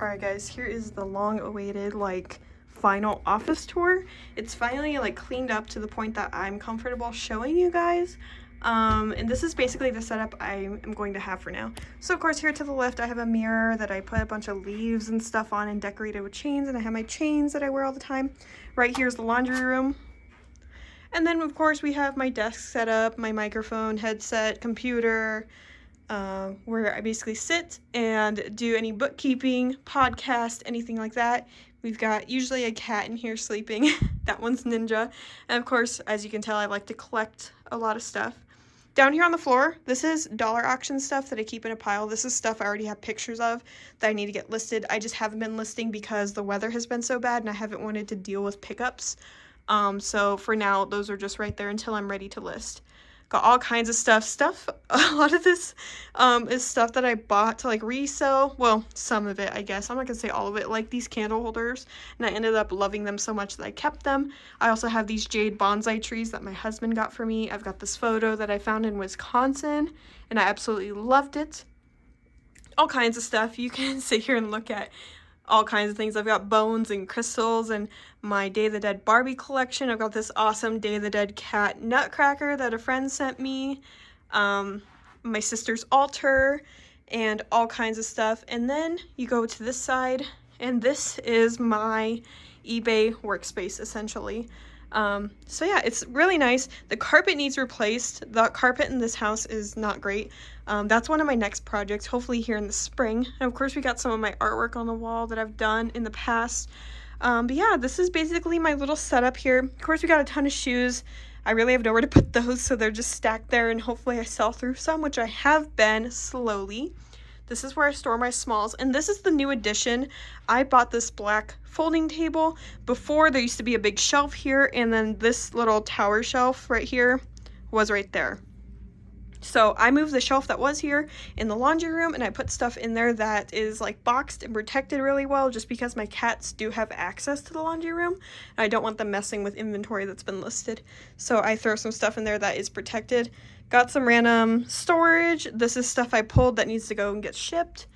Alright guys, here is the long awaited like final office tour. It's finally like cleaned up to the point that I'm comfortable showing you guys. And this is basically the setup I am going to have for now. So of course here to the left I have a mirror that I put a bunch of leaves and stuff on and decorated with chains, and I have my chains that I wear all the time. Right here's the laundry room. And then of course we have my desk set up, my microphone, headset, computer, where I basically sit and do any bookkeeping, podcast, anything like that. We've got usually a cat in here sleeping. That one's Ninja. And of course, as you can tell, I like to collect a lot of stuff. Down here on the floor, this is dollar auction stuff that I keep in a pile. This is stuff I already have pictures of that I need to get listed. I just haven't been listing because the weather has been so bad and I haven't wanted to deal with pickups. So for now, those are just right there until I'm ready to list. Got all kinds of stuff. A lot of this is stuff that I bought to like resell. Well, some of it, I guess. I'm not gonna say all of it. Like these candle holders, and I ended up loving them so much that I kept them. I also have these jade bonsai trees that my husband got for me. I've got this photo that I found in Wisconsin, and I absolutely loved it. All kinds of stuff. You can sit here and look at all kinds of things. I've got bones and crystals and my Day of the Dead Barbie collection. I've got this awesome Day of the Dead cat nutcracker that a friend sent me, my sister's altar, and all kinds of stuff. And then you go to this side, and this is my eBay workspace essentially. So yeah, it's really nice. The carpet needs replaced. The carpet in this house is not great. That's one of my next projects, hopefully here in the spring. And of course we got some of my artwork on the wall that I've done in the past. But yeah, this is basically my little setup here. Of course we got a ton of shoes. I really have nowhere to put those, so they're just stacked there, and hopefully I sell through some, which I have been slowly. This is where I store my smalls, and this is the new addition. I bought this black folding table. Before, there used to be a big shelf here, and then this little tower shelf right here was right there. So I moved the shelf that was here in the laundry room, and I put stuff in there that is like boxed and protected really well, just because my cats do have access to the laundry room, and I don't want them messing with inventory that's been listed. So I throw some stuff in there that is protected. Got some random storage. This is stuff I pulled that needs to go and get shipped.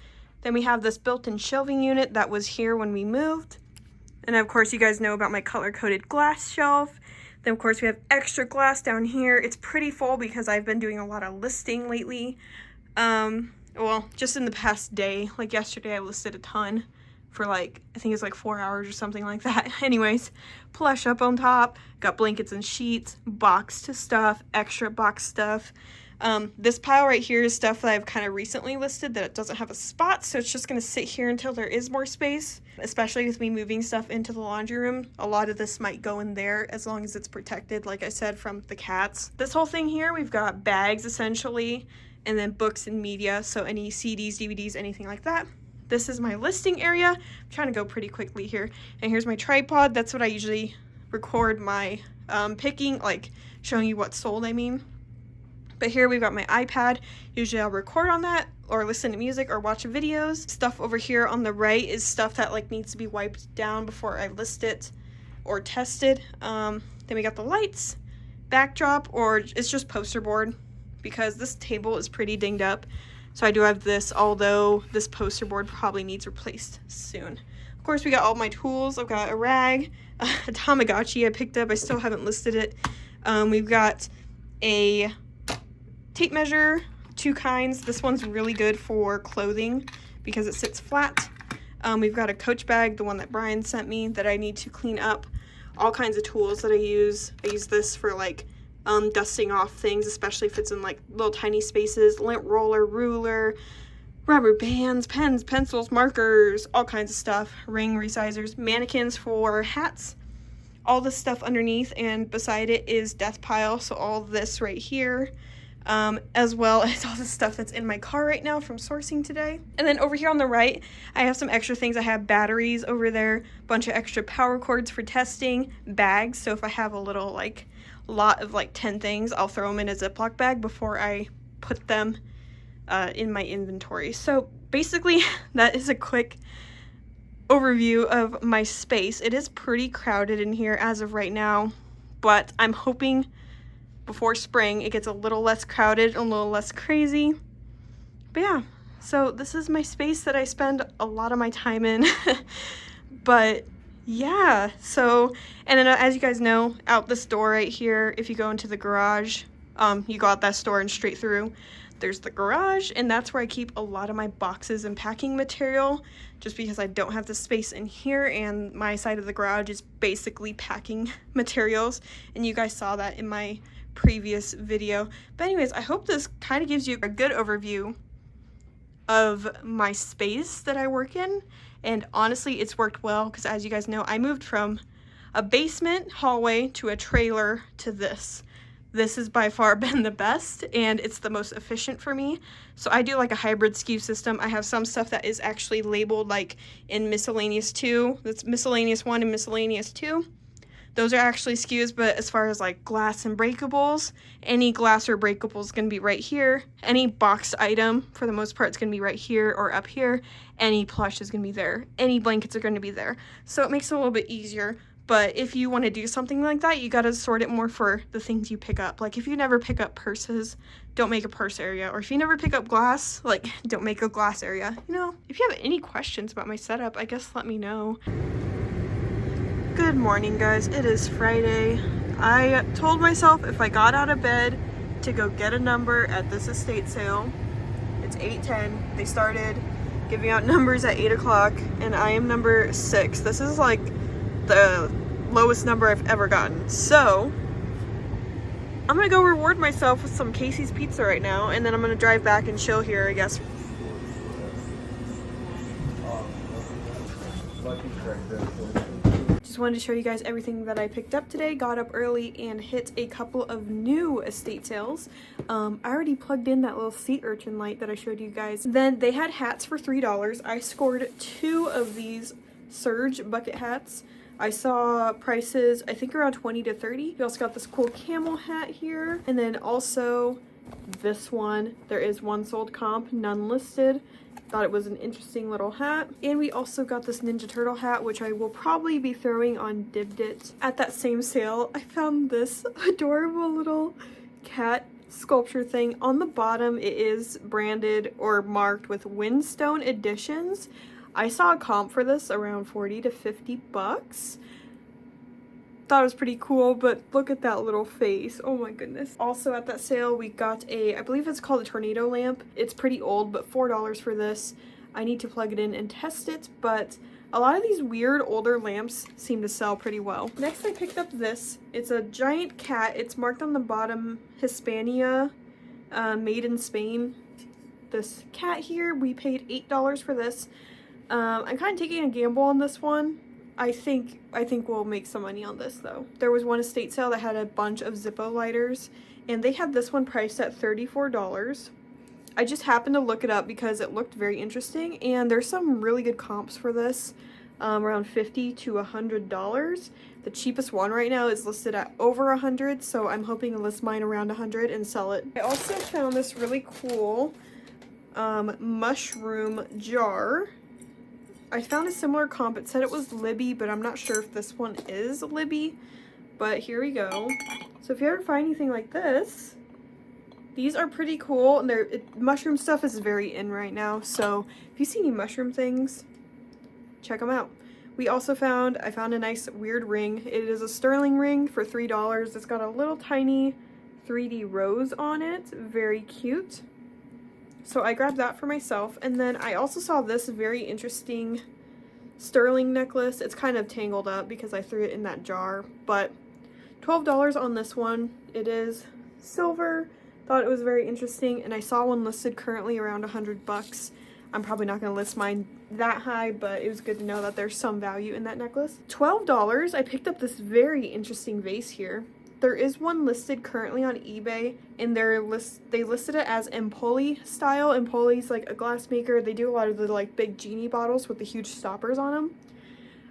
Then we have this built-in shelving unit that was here when we moved. And of course you guys know about my color-coded glass shelf. Then of course we have extra glass down here. It's pretty full because I've been doing a lot of listing lately. Well, just in the past day. Like yesterday I listed a ton for like, I think it's like 4 hours or something like that. Anyways, plush up on top, got blankets and sheets, boxed stuff, extra box stuff. This pile right here is stuff that I've kind of recently listed that it doesn't have a spot, so it's just going to sit here until there is more space, especially with me moving stuff into the laundry room. A lot of this might go in there as long as it's protected, like I said, from the cats. This whole thing here, we've got bags essentially, and then books and media, so any CDs, DVDs, anything like that. This is my listing area. I'm trying to go pretty quickly here. And here's my tripod. That's what I usually record my picking, like showing you what's sold, I mean. But here we've got my iPad. Usually I'll record on that or listen to music or watch videos. Stuff over here on the right is stuff that like needs to be wiped down before I list it or tested. Then we got the lights, backdrop, or it's just poster board because this table is pretty dinged up. So I do have this, although this poster board probably needs replaced soon. Of course, we got all my tools. I've got a rag, a Tamagotchi I picked up. I still haven't listed it. We've got a tape measure, 2 kinds. This one's really good for clothing because it sits flat. We've got a Coach bag, the one that Brian sent me, that I need to clean up. All kinds of tools that I use. I use this for like dusting off things, especially if it's in like little tiny spaces. Lint roller, ruler, rubber bands, pens, pencils, markers, all kinds of stuff. Ring resizers, mannequins for hats. All this stuff underneath, and beside it is death pile, so all this right here. As well as all the stuff that's in my car right now from sourcing today. And then over here on the right, I have some extra things. I have batteries over there, a bunch of extra power cords for testing, bags. So if I have a little like lot of like 10 things, I'll throw them in a Ziploc bag before I put them in my inventory. So basically that is a quick overview of my space. It is pretty crowded in here as of right now, but I'm hoping before spring it gets a little less crowded, a little less crazy. But yeah, So this is my space that I spend a lot of my time in. But yeah, so, and then as you guys know, out this door right here, if you go into the garage, you go out that door and straight through, there's the garage, and that's where I keep a lot of my boxes and packing material, just because I don't have the space in here, and my side of the garage is basically packing materials, and you guys saw that in my previous video. But anyways, I hope this kind of gives you a good overview of my space that I work in. And honestly, it's worked well, because as you guys know, I moved from a basement hallway to a trailer to this. This has by far been the best, and it's the most efficient for me. So I do like a hybrid SKU system. I have some stuff that is actually labeled like in miscellaneous 2. That's miscellaneous 1 and miscellaneous 2. Those are actually SKUs, but as far as like glass and breakables, any glass or breakable is going to be right here. Any boxed item, for the most part, is going to be right here or up here. Any plush is going to be there. Any blankets are going to be there. So it makes it a little bit easier. But if you want to do something like that, you got to sort it more for the things you pick up. Like if you never pick up purses, don't make a purse area. Or if you never pick up glass, like don't make a glass area. You know, if you have any questions about my setup, I guess let me know. Good morning, guys. It is Friday. I told myself if I got out of bed to go get a number at this estate sale. It's 8:10. They started giving out numbers at 8 o'clock, and I am number 6. This is like the lowest number I've ever gotten. So I'm gonna go reward myself with some Casey's Pizza right now, and then I'm gonna drive back and chill here, I guess. Just wanted to show you guys everything that I picked up today. Got up early and hit a couple of new estate sales. I already plugged in that little sea urchin light that I showed you guys. Then they had hats for $3. I scored 2 of these Surge bucket hats. I saw prices, I think around 20 to 30. We also got this cool camel hat here. And then also this one. There is one sold comp, none listed. Thought it was an interesting little hat. And we also got this Ninja Turtle hat, which I will probably be throwing on Dibdit. At that same sale, I found this adorable little cat sculpture thing. On the bottom, it is branded or marked with Windstone Editions. I saw a comp for this around 40 to 50 bucks. Thought it was pretty cool, but look at that little face. Oh my goodness. Also at that sale, we got I believe it's called a tornado lamp. It's pretty old, but $4 for this. I need to plug it in and test it, but a lot of these weird older lamps seem to sell pretty well. Next, I picked up this. It's a giant cat. It's marked on the bottom, Hispania, made in Spain. This cat here, we paid $8 for this. I'm kind of taking a gamble on this one. I think we'll make some money on this though. There was one estate sale that had a bunch of Zippo lighters, and they had this one priced at $34. I just happened to look it up because it looked very interesting, and there's some really good comps for this, around $50 to $100. The cheapest one right now is listed at over $100, so I'm hoping to list mine around $100 and sell it. I also found this really cool mushroom jar. I found a similar comp. It said it was Libby, but I'm not sure if this one is Libby. But here we go. So if you ever find anything like this, these are pretty cool. And mushroom stuff is very in right now. So if you see any mushroom things, check them out. We also I found a nice weird ring. It is a sterling ring for $3. It's got a little tiny 3D rose on it. Very cute. So I grabbed that for myself, and then I also saw this very interesting sterling necklace. It's kind of tangled up because I threw it in that jar, but $12 on this one. It is silver. Thought it was very interesting, and I saw one listed currently around 100 bucks. I'm probably not going to list mine that high, but it was good to know that there's some value in that necklace. $12, I picked up this very interesting vase here. There is one listed currently on eBay, and they listed it as Empoli style. Empoli's like a glass maker. They do a lot of the like big genie bottles with the huge stoppers on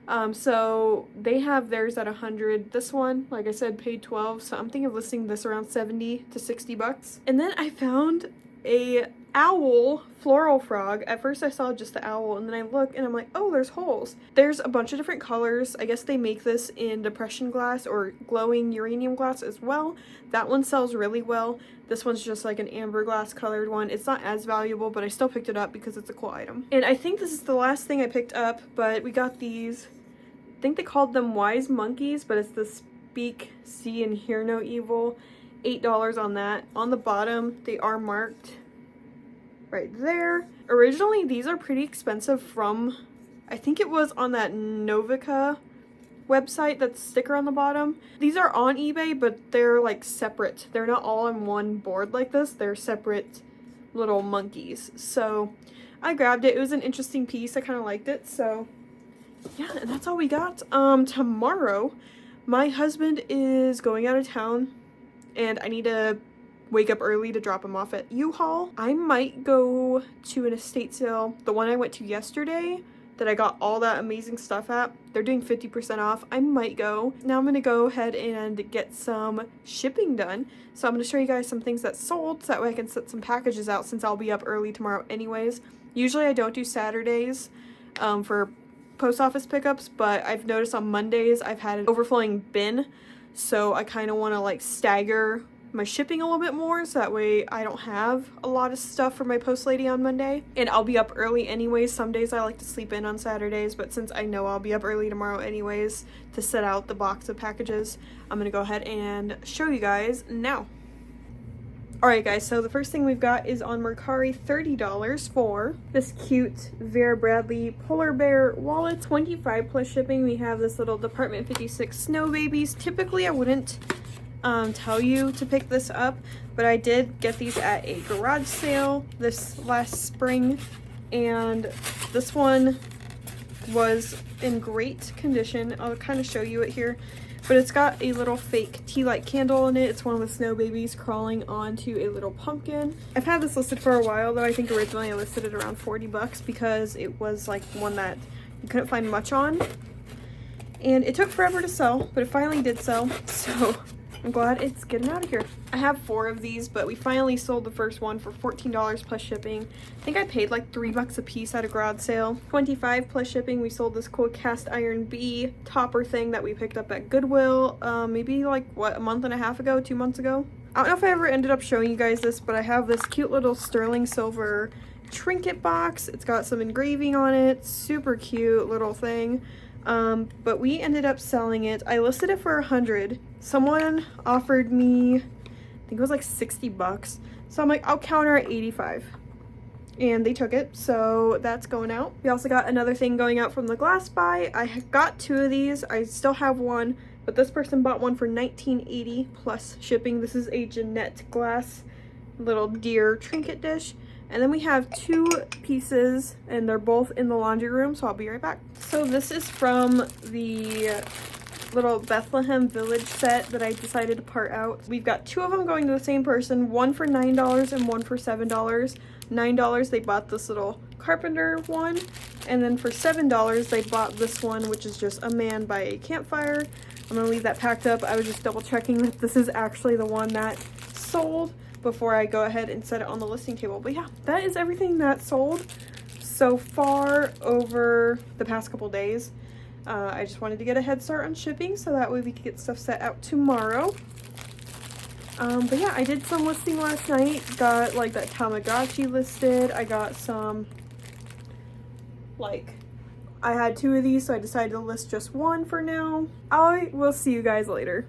them. So they have theirs at 100. This one, like I said, paid 12. So I'm thinking of listing this around 70 to 60 bucks. And then I found a owl floral frog. At first I saw just the owl, and then I look and I'm like, oh, there's holes. There's a bunch of different colors. I guess they make this in depression glass or glowing uranium glass as well. That one sells really well. This one's just like an amber glass colored one. It's not as valuable, but I still picked it up because it's a cool item. And I think this is the last thing I picked up, but we got these, I think they called them wise monkeys, but it's the speak, see, and hear no evil. $8 on that. On the bottom, they are marked right there. Originally, these are pretty expensive from, I think it was on that Novica website, that sticker on the bottom. These are on eBay, but they're like separate. They're not all on one board like this. They're separate little monkeys. So I grabbed it. It was an interesting piece. I kind of liked it. So yeah, and that's all we got. Tomorrow, my husband is going out of town, and I need to wake up early to drop him off at U-Haul. I might go to an estate sale, the one I went to yesterday that I got all that amazing stuff at. They're doing 50% off. I might go. Now I'm gonna go ahead and get some shipping done. So I'm gonna show you guys some things that sold so that way I can set some packages out since I'll be up early tomorrow anyways. Usually I don't do Saturdays for post office pickups, but I've noticed on Mondays I've had an overflowing bin, so I kind of want to like stagger my shipping a little bit more so that way I don't have a lot of stuff for my post lady on Monday. And I'll be up early anyways. Some days I like to sleep in on Saturdays, but since I know I'll be up early tomorrow anyways to set out the box of packages, I'm gonna go ahead and show you guys now. Alright guys, so the first thing we've got is on Mercari, $30 for this cute Vera Bradley polar bear wallet, 25 plus shipping. We have this little Department 56 snow babies. Typically I wouldn't tell you to pick this up, but I did get these at a garage sale this last spring, and this one was in great condition. I'll kind of show you it here, but it's got a little fake tea light candle in it. It's one of the snow babies crawling onto a little pumpkin. I've had this listed for a while though. I think originally I listed it around 40 bucks because it was like one that you couldn't find much on, and it took forever to sell, but it finally did sell, so I'm glad it's getting out of here. I have 4 of these, but we finally sold the first one for $14 plus shipping. I think I paid like $3 a piece at a garage sale. 25 plus shipping. We sold this cool cast iron bee topper thing that we picked up at Goodwill maybe like what, a month and a half ago, 2 months ago. I don't know if I ever ended up showing you guys this, but I have this cute little sterling silver trinket box. It's got some engraving on it. Super cute little thing. But we ended up selling it. I listed it for $100. Someone offered me, I think it was like 60 bucks. So I'm like, I'll counter at 85. And they took it, so that's going out. We also got another thing going out from the glass buy. I got 2 of these. I still have one, but this person bought one for $19.80 plus shipping. This is a Jeanette glass little deer trinket dish. And then we have 2 pieces, and they're both in the laundry room, so I'll be right back. So this is from the little Bethlehem Village set that I decided to part out. We've got 2 of them going to the same person, one for $9 and one for $7. $9 they bought this little carpenter one, and then for $7 they bought this one, which is just a man by a campfire. I'm gonna leave that packed up. I was just double checking that this is actually the one that sold before I go ahead and set it on the listing table. But yeah, that is everything that sold so far over the past couple days. I just wanted to get a head start on shipping so that way we could get stuff set out tomorrow. But yeah, I did some listing last night. Got like that Tamagotchi listed. I got some, like, I had 2 of these, so I decided to list just one for now. I will see you guys later.